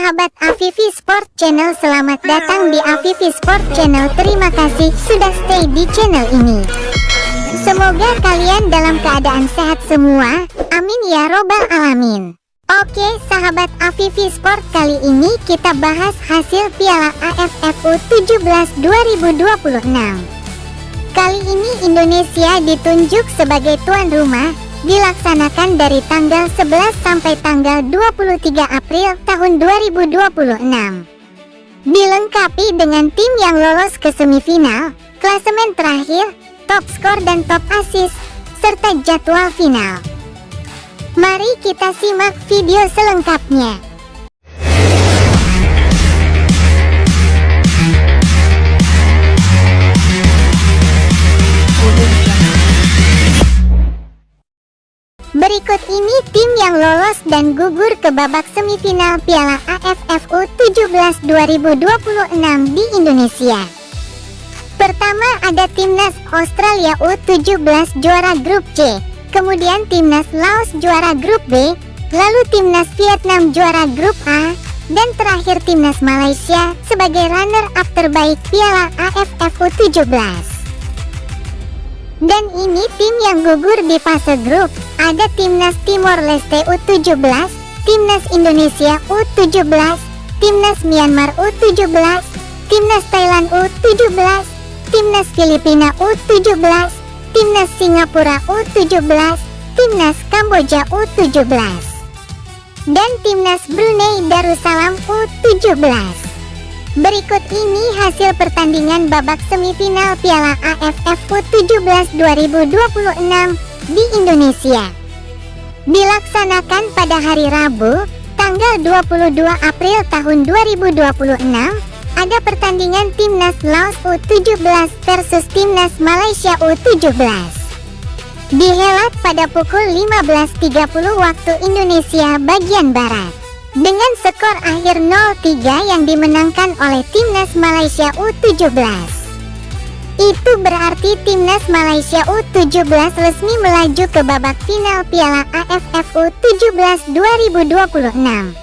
Sahabat Afifi Sport Channel, selamat datang di Afifi Sport Channel. Terima kasih sudah stay di channel ini. Semoga kalian dalam keadaan sehat semua. Amin ya robbal alamin. Oke sahabat Afifi Sport, kali ini kita bahas hasil Piala AFF U17 2026. Kali ini Indonesia ditunjuk sebagai tuan rumah, dilaksanakan dari tanggal 11 sampai tanggal 23 April tahun 2026. Dilengkapi dengan tim yang lolos ke semifinal, klasemen terakhir, top skor dan top assist, serta jadwal final. Mari kita simak video selengkapnya. Berikut ini tim yang lolos dan gugur ke babak semifinal Piala AFF U17 2026 di Indonesia. Pertama ada Timnas Australia U17 juara grup C, kemudian Timnas Laos juara grup B, lalu Timnas Vietnam juara grup A, dan terakhir Timnas Malaysia sebagai runner-up terbaik Piala AFF U17. Dan ini tim yang gugur di fase grup. Ada Timnas Timor Leste U17, Timnas Indonesia U17, Timnas Myanmar U17, Timnas Thailand U17, Timnas Filipina U17, Timnas Singapura U17, Timnas Kamboja U17, dan Timnas Brunei Darussalam U17. Berikut ini hasil pertandingan babak semifinal Piala AFF U17 2026 di Indonesia. Dilaksanakan pada hari Rabu, tanggal 22 April tahun 2026, ada pertandingan Timnas Laos U17 versus Timnas Malaysia U17. Dihelat pada pukul 15.30 waktu Indonesia bagian Barat. Dengan skor akhir 0-3 yang dimenangkan oleh Timnas Malaysia U17. Itu berarti Timnas Malaysia U17 resmi melaju ke babak final Piala AFF U17 2026.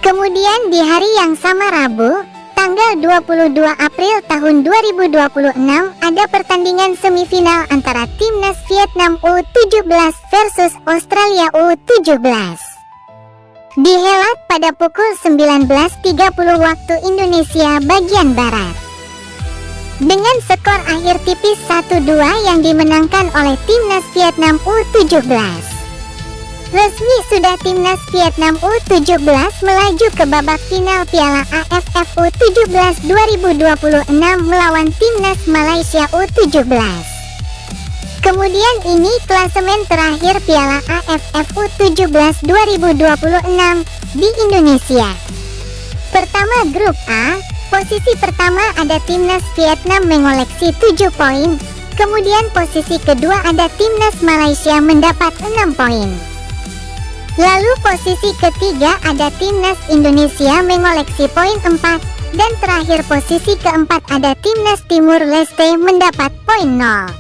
Kemudian di hari yang sama Rabu, tanggal 22 April tahun 2026, ada pertandingan semifinal antara Timnas Vietnam U17 versus Australia U17. Dihelat pada pukul 19.30 waktu Indonesia bagian Barat. Dengan skor akhir tipis 1-2 yang dimenangkan oleh Timnas Vietnam U17. Resmi sudah Timnas Vietnam U17 melaju ke babak final Piala AFF U17 2026 melawan Timnas Malaysia U17. Kemudian ini klasemen terakhir Piala AFF U17 2026 di Indonesia. Pertama grup A, posisi pertama ada Timnas Vietnam mengoleksi 7 poin. Kemudian posisi kedua ada Timnas Malaysia mendapat 6 poin. Lalu posisi ketiga ada Timnas Indonesia mengoleksi poin 4. Dan terakhir posisi keempat ada Timnas Timur Leste mendapat poin 0.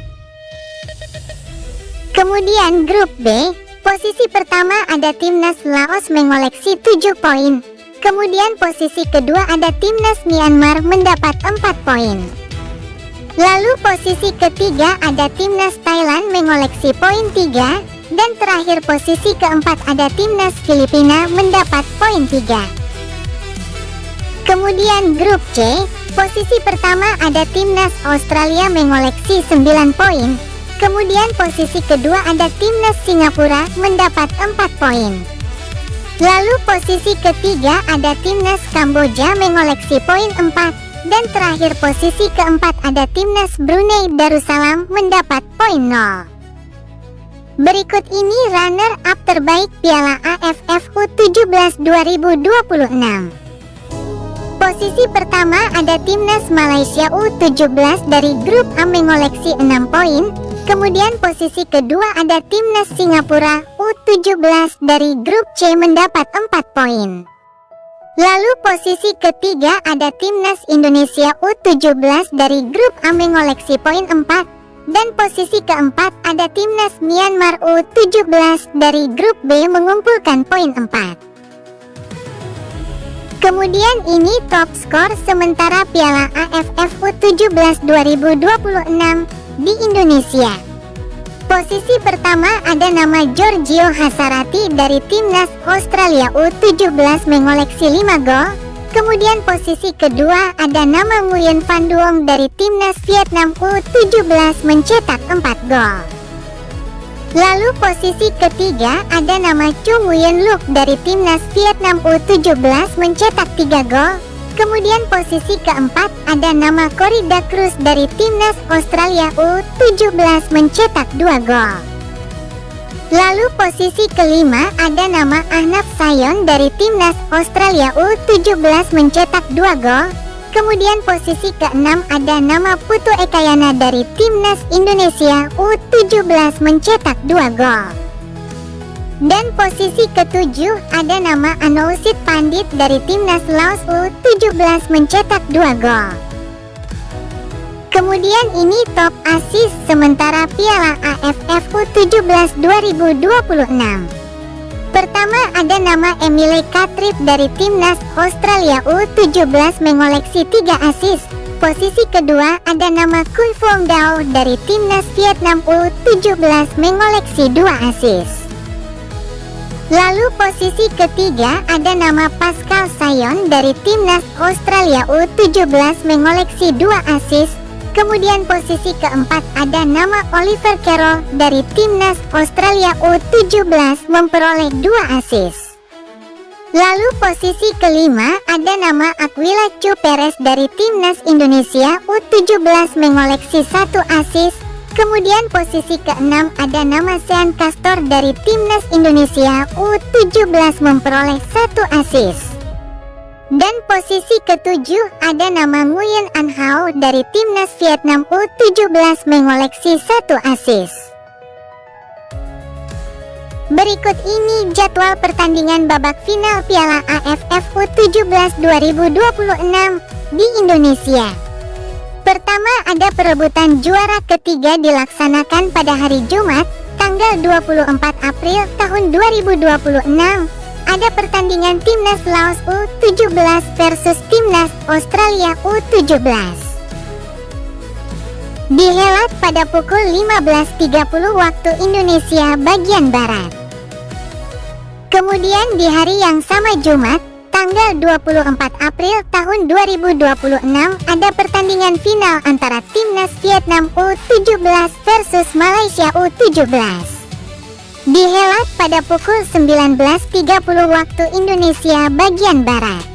Kemudian grup B, posisi pertama ada Timnas Laos mengoleksi 7 poin. Kemudian posisi kedua ada Timnas Myanmar mendapat 4 poin. Lalu posisi ketiga ada Timnas Thailand mengoleksi poin 3. Dan terakhir posisi keempat ada Timnas Filipina mendapat poin 3. Kemudian grup C, posisi pertama ada Timnas Australia mengoleksi 9 poin. Kemudian posisi kedua ada Timnas Singapura mendapat 4 poin. Lalu posisi ketiga ada Timnas Kamboja mengoleksi poin 4. Dan terakhir posisi keempat ada Timnas Brunei Darussalam mendapat poin 0. Berikut ini runner-up terbaik Piala AFF U17 2026. Posisi pertama ada Timnas Malaysia U17 dari grup A mengoleksi 6 poin. Kemudian posisi kedua ada Timnas Singapura U17 dari grup C mendapat 4 poin. Lalu posisi ketiga ada Timnas Indonesia U17 dari grup A mengoleksi poin 4. Dan posisi keempat ada Timnas Myanmar U17 dari grup B mengumpulkan poin 4. Kemudian ini top skor sementara Piala AFF U17 2026 di Indonesia. Posisi pertama ada nama Giorgio Hasarati dari Timnas Australia U17 mengoleksi 5 gol. Kemudian posisi kedua ada nama Nguyen Van Duong dari Timnas Vietnam U17 mencetak 4 gol. Lalu posisi ketiga ada nama Chu Nguyen Look dari Timnas Vietnam U17 mencetak 3 gol. Kemudian posisi keempat ada nama Corrida Cruz dari Timnas Australia U17 mencetak 2 gol. Lalu posisi kelima ada nama Ahnaf Sayon dari Timnas Australia U17 mencetak 2 gol. Kemudian posisi keenam ada nama Putu Ekayana dari Timnas Indonesia U17 mencetak 2 gol. Dan posisi ketujuh ada nama Anoushid Pandit dari Timnas Laos U17 mencetak 2 gol. Kemudian ini top assist sementara Piala AFF U17 2026. Pertama ada nama Emile Katrip dari Timnas Australia U17 mengoleksi 3 assist. Posisi kedua ada nama Kui Phong Dao dari Timnas Vietnam U17 mengoleksi 2 assist. Lalu posisi ketiga ada nama Pascal Sayon dari Timnas Australia U17 mengoleksi 2 assist. Kemudian posisi keempat ada nama Oliver Carroll dari Timnas Australia U17 memperoleh 2 assist. Lalu posisi kelima ada nama Aquila Chu Perez dari Timnas Indonesia U17 mengoleksi 1 assist. Kemudian posisi keenam ada nama Sean Castor dari Timnas Indonesia U17 memperoleh 1 assist. Dan posisi ketujuh ada nama Nguyen An Hao dari Timnas Vietnam U17 mengoleksi 1 assist. Berikut ini jadwal pertandingan babak final Piala AFF U17 2026 di Indonesia. Pertama ada perebutan juara ketiga dilaksanakan pada hari Jumat, tanggal 24 April tahun 2026. Ada pertandingan Timnas Laos U17 versus Timnas Australia U17. Dihelat pada pukul 15.30 waktu Indonesia bagian Barat. Kemudian di hari yang sama Jumat, tanggal 24 April tahun 2026 ada pertandingan final antara Timnas Vietnam U17 versus Malaysia U17. Dihelat pada pukul 19.30 waktu Indonesia bagian Barat.